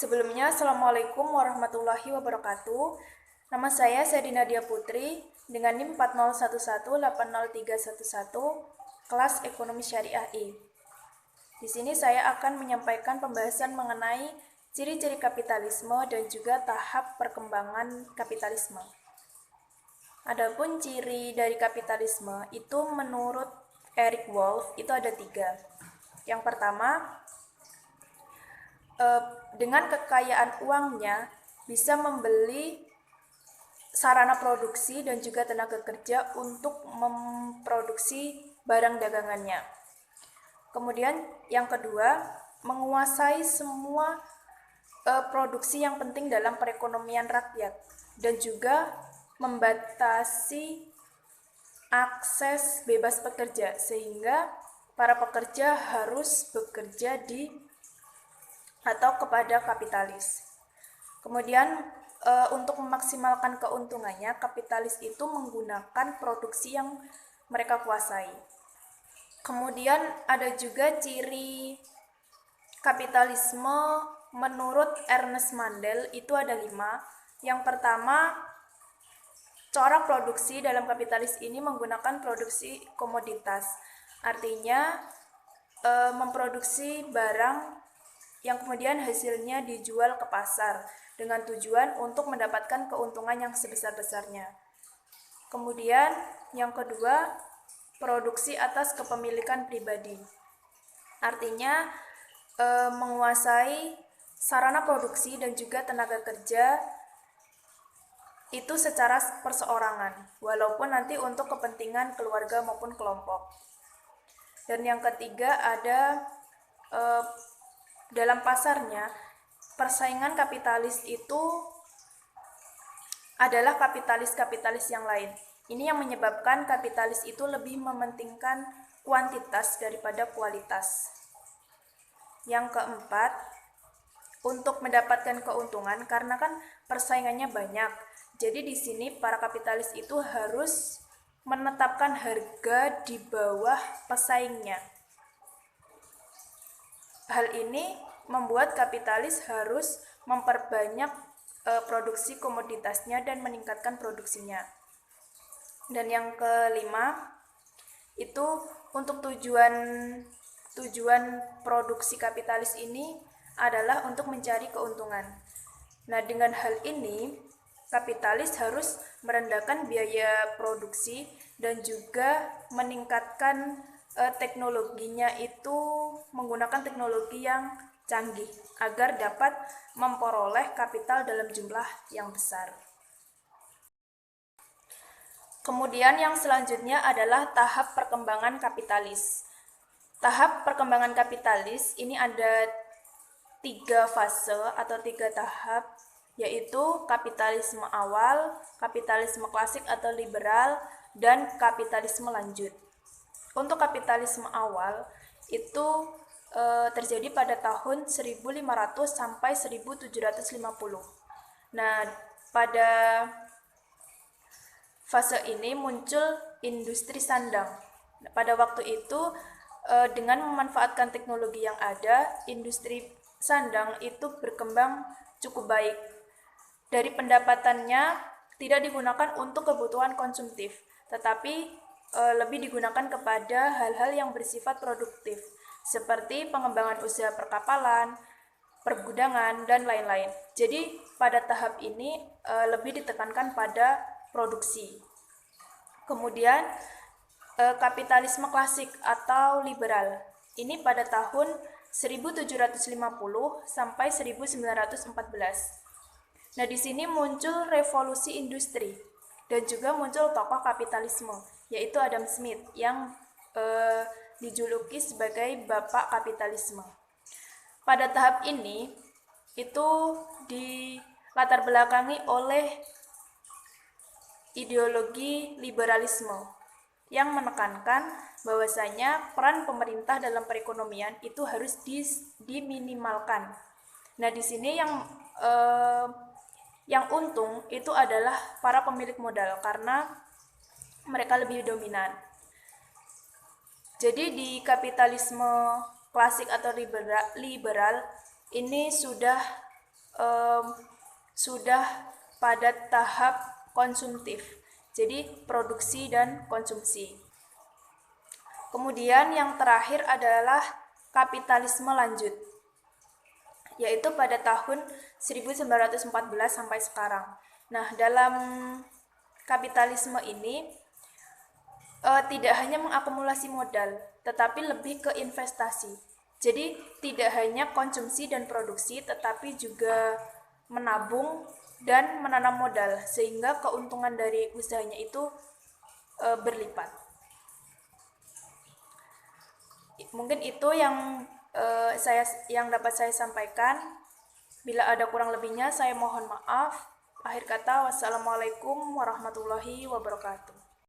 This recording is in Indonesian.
Sebelumnya, Assalamualaikum warahmatullahi wabarakatuh. Nama saya Sedi Nadia Putri dengan NIM 4011803111, kelas Ekonomi Syariah I. Di sini saya akan menyampaikan pembahasan mengenai ciri-ciri kapitalisme dan juga tahap perkembangan kapitalisme. Adapun ciri dari kapitalisme itu menurut Eric Wolf itu ada 3. Yang pertama, dengan kekayaan uangnya bisa membeli sarana produksi dan juga tenaga kerja untuk memproduksi barang dagangannya. Kemudian yang kedua, menguasai semua produksi yang penting dalam perekonomian rakyat dan juga membatasi akses bebas pekerja sehingga para pekerja harus bekerja di atau kepada kapitalis. Kemudian untuk memaksimalkan keuntungannya, kapitalis itu menggunakan produksi yang mereka kuasai. Kemudian ada juga ciri kapitalisme menurut Ernest Mandel itu ada 5. Yang pertama, corak produksi dalam kapitalis ini menggunakan produksi komoditas. Artinya memproduksi barang yang kemudian hasilnya dijual ke pasar dengan tujuan untuk mendapatkan keuntungan yang sebesar-besarnya. Kemudian yang kedua, produksi atas kepemilikan pribadi. Artinya menguasai sarana produksi dan juga tenaga kerja itu secara perseorangan, walaupun nanti untuk kepentingan keluarga maupun kelompok. Dan yang ketiga ada dalam pasarnya, persaingan kapitalis itu adalah kapitalis-kapitalis yang lain. Ini yang menyebabkan kapitalis itu lebih mementingkan kuantitas daripada kualitas. Yang keempat, untuk mendapatkan keuntungan karena kan persaingannya banyak. Jadi di sini para kapitalis itu harus menetapkan harga di bawah pesaingnya. Hal ini membuat kapitalis harus memperbanyak produksi komoditasnya dan meningkatkan produksinya. Dan yang kelima, itu untuk tujuan produksi kapitalis ini adalah untuk mencari keuntungan. Nah, dengan hal ini, kapitalis harus merendahkan biaya produksi dan juga meningkatkan teknologinya itu menggunakan teknologi yang canggih agar dapat memperoleh kapital dalam jumlah yang besar. Kemudian yang selanjutnya adalah tahap perkembangan kapitalis. Tahap perkembangan kapitalis ini ada 3 fase atau 3 tahap, yaitu kapitalisme awal, kapitalisme klasik atau liberal, dan kapitalisme lanjut. Untuk kapitalisme awal itu terjadi pada tahun 1500 sampai 1750. Nah, pada fase ini muncul industri sandang. Pada waktu itu dengan memanfaatkan teknologi yang ada, industri sandang itu berkembang cukup baik. Dari pendapatannya tidak digunakan untuk kebutuhan konsumtif, tetapi lebih digunakan kepada hal-hal yang bersifat produktif, seperti pengembangan usaha perkapalan, pergudangan, dan lain-lain. Jadi pada tahap ini lebih ditekankan pada produksi. Kemudian kapitalisme klasik atau liberal. Ini pada tahun 1750 sampai 1914. Nah, di sini muncul revolusi industri dan juga muncul tokoh kapitalisme, yaitu Adam Smith yang dijuluki sebagai bapak kapitalisme. Pada tahap ini itu dilatar belakangi oleh ideologi liberalisme yang menekankan bahwasanya peran pemerintah dalam perekonomian itu harus diminimalkan. Nah, di sini yang untung itu adalah para pemilik modal karena mereka lebih dominan. Jadi di kapitalisme klasik atau liberal ini sudah sudah pada tahap konsumtif, jadi produksi dan konsumsi. Kemudian yang terakhir adalah kapitalisme lanjut, yaitu pada tahun 1914 sampai sekarang. Nah, dalam kapitalisme ini tidak hanya mengakumulasi modal, tetapi lebih ke investasi. Jadi tidak hanya konsumsi dan produksi, tetapi juga menabung dan menanam modal, sehingga keuntungan dari usahanya itu berlipat. Mungkin itu yang dapat saya sampaikan. Bila ada kurang lebihnya, saya mohon maaf. Akhir kata, wassalamualaikum warahmatullahi wabarakatuh.